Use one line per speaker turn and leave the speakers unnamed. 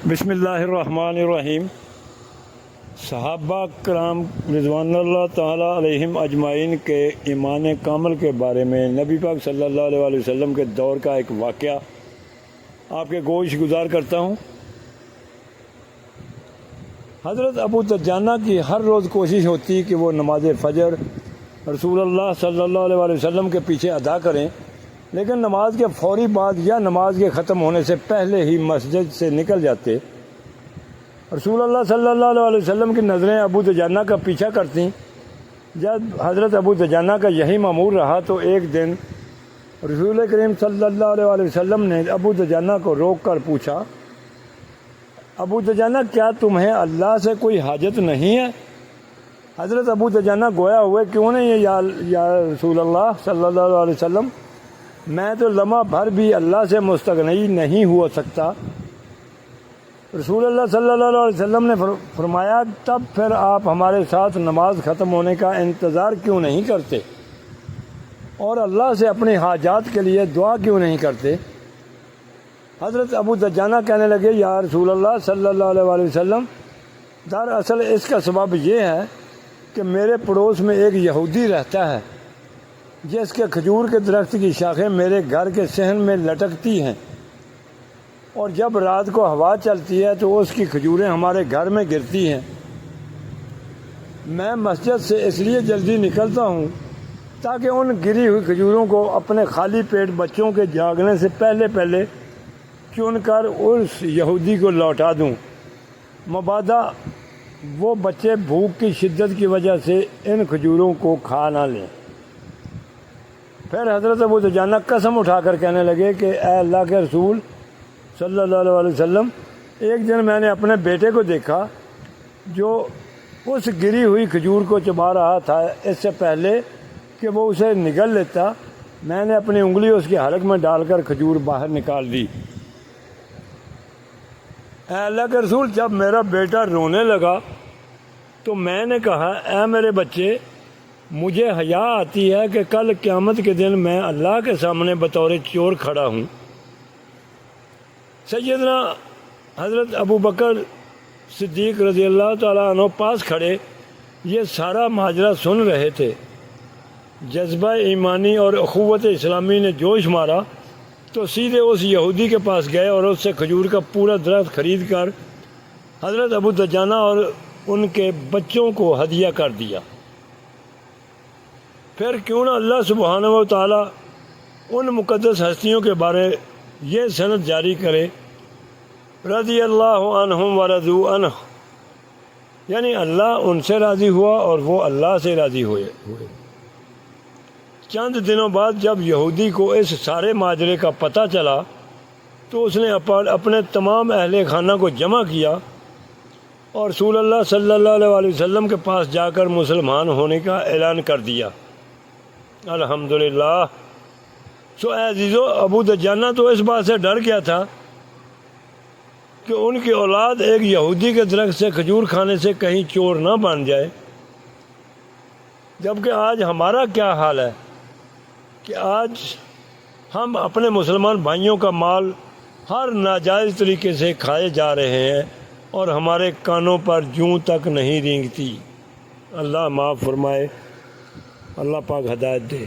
بسم اللہ الرحمن الرحیم۔ صحابہ کرام رضوان اللہ تعالیٰ علیہم اجمعین کے ایمان کامل کے بارے میں نبی پاک صلی اللہ علیہ وسلم کے دور کا ایک واقعہ آپ کے گوش گزار کرتا ہوں۔ حضرت ابو دجانہ کی ہر روز کوشش ہوتی کہ وہ نماز فجر رسول اللہ صلی اللہ علیہ وسلم کے پیچھے ادا کریں، لیکن نماز کے فوری بعد یا نماز کے ختم ہونے سے پہلے ہی مسجد سے نکل جاتے۔ رسول اللہ صلی اللہ علیہ وسلم کی نظریں ابو دجانہ کا پیچھا کرتیں۔ جب حضرت ابو دجانہ کا یہی معمول رہا تو ایک دن رسول کریم صلی اللہ علیہ وسلم نے ابو دجانہ کو روک کر پوچھا، ابو دجانہ کیا تمہیں اللہ سے کوئی حاجت نہیں ہے؟ حضرت ابو دجانہ گویا ہوئے، کیوں نہیں یا رسول اللہ صلی اللہ علیہ وسلم، میں تو لمحہ بھر بھی اللہ سے مستغنی نہیں ہو سکتا۔ رسول اللہ صلی اللہ علیہ وسلم نے فرمایا، تب پھر آپ ہمارے ساتھ نماز ختم ہونے کا انتظار کیوں نہیں کرتے اور اللہ سے اپنی حاجات کے لیے دعا کیوں نہیں کرتے؟ حضرت ابو دجانہ کہنے لگے، یا رسول اللہ صلی اللہ علیہ وسلم، دراصل اس کا سبب یہ ہے کہ میرے پڑوس میں ایک یہودی رہتا ہے جس کے کھجور کے درخت کی شاخیں میرے گھر کے صحن میں لٹکتی ہیں، اور جب رات کو ہوا چلتی ہے تو اس کی کھجوریں ہمارے گھر میں گرتی ہیں۔ میں مسجد سے اس لیے جلدی نکلتا ہوں تاکہ ان گری ہوئی کھجوروں کو اپنے خالی پیٹ بچوں کے جاگنے سے پہلے چن کر اس یہودی کو لوٹا دوں، مبادا وہ بچے بھوک کی شدت کی وجہ سے ان کھجوروں کو کھا نہ لیں۔ پھر حضرت ابو دجانہ قسم اٹھا کر کہنے لگے کہ اے اللہ کے رسول صلی اللہ علیہ وسلم، ایک دن میں نے اپنے بیٹے کو دیکھا جو اس گری ہوئی کھجور کو چبا رہا تھا۔ اس سے پہلے کہ وہ اسے نگل لیتا، میں نے اپنی انگلی اس کے حلق میں ڈال کر کھجور باہر نکال دی۔ اے اللہ کے رسول، جب میرا بیٹا رونے لگا تو میں نے کہا، اے میرے بچے، مجھے حیا آتی ہے کہ کل قیامت کے دن میں اللہ کے سامنے بطور چور کھڑا ہوں۔ سیدنا حضرت ابو بکر صدیق رضی اللہ تعالیٰ عنہ پاس کھڑے یہ سارا ماجرا سن رہے تھے۔ جذبہ ایمانی اور اخوت اسلامی نے جوش مارا تو سیدھے اس یہودی کے پاس گئے اور اس سے کھجور کا پورا درخت خرید کر حضرت ابو دجانہ اور ان کے بچوں کو ہدیہ کر دیا۔ پھر کیوں نہ اللہ سبحانہ و تعالیٰ ان مقدس ہستیوں کے بارے یہ سند جاری کرے، رضی اللہ عنہم ورضوا عنہ، یعنی اللہ ان سے راضی ہوا اور وہ اللہ سے راضی ہوئے۔ چند دنوں بعد جب یہودی کو اس سارے ماجرے کا پتہ چلا تو اس نے اپنے تمام اہل خانہ کو جمع کیا اور رسول اللہ صلی اللہ علیہ وسلم کے پاس جا کر مسلمان ہونے کا اعلان کر دیا۔ الحمدللہ۔ سو اے عزیزو، ابو دجانہ تو اس بات سے ڈر گیا تھا کہ ان کی اولاد ایک یہودی کے درخت سے کھجور کھانے سے کہیں چور نہ بن جائے، جبکہ آج ہمارا کیا حال ہے کہ آج ہم اپنے مسلمان بھائیوں کا مال ہر ناجائز طریقے سے کھائے جا رہے ہیں اور ہمارے کانوں پر جوں تک نہیں رینگتی۔ اللہ معاف فرمائے، اللہ پاک ہدایت دے۔